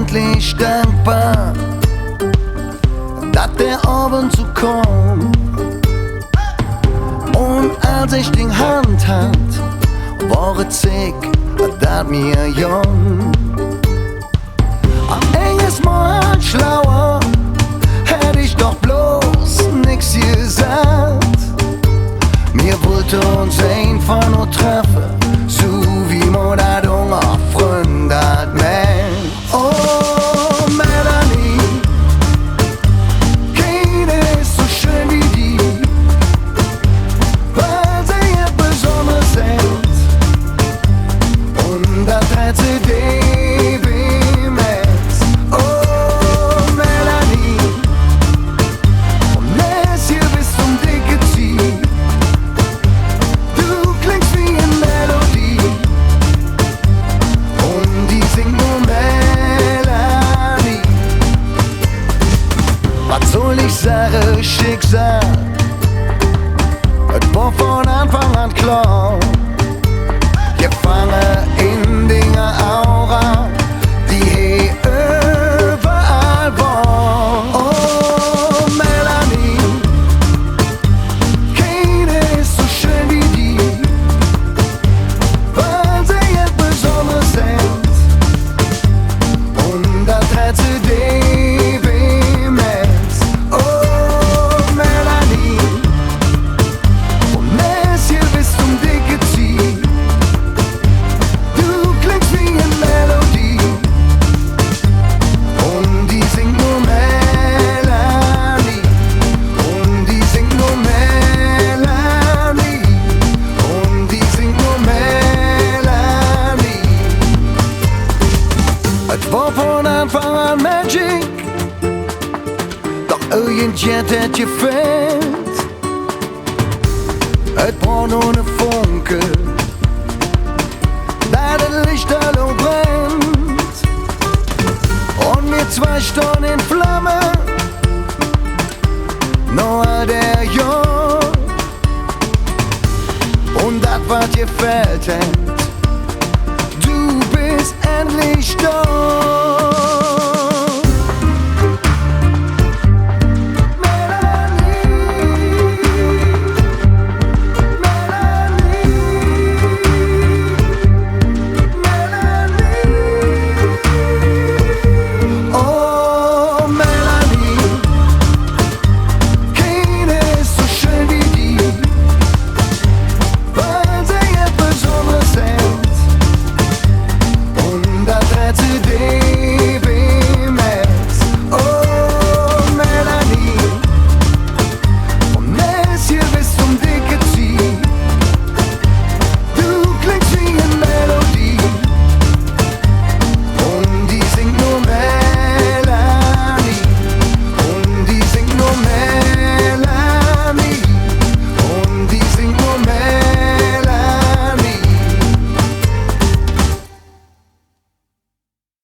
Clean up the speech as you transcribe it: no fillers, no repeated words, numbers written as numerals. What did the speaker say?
unendlich dankbar, dass der Abend so kommt. Und als ich den Hand hat, war es sick, dat mir jung. Am enges Mal schlauer, hätt ich doch bloß nix gesagt. Mir wollte uns einfach nur treffen, so wie man dat unger Freund dat meint. Oh Melanie, keine ist so schön wie die, weil sie ihr besonders sind. Und das hat sie die bemerkt. Oh Melanie, und lässt hier bis zum Dicke ziehen. Du klingst wie eine Melodie, und die singt nur Melanie. Was soll ich sagen, Schicksal? Es war von Anfang an klar. Gefangen in Dinge Aura, die hier überall war. Oh Melanie, keine ist so schön wie die, weil sie jetzt besonders sind. Und das hat sie die bemerkt. Oh Melanie, und lässt hier bis zum Dicke ziehen. Du klingst wie eine Melodie, und die singt nur Melanie. Und die singt nur Melanie. Und die singt nur Melanie. Es war von Anfang an Magic, doch irgendjet hat gefehlt. Es braucht nur ne Funke, da das Licht allo brennt. Und wir 2 Stunden in Flamme, Noah der Jahr. Und das was gefällt hat,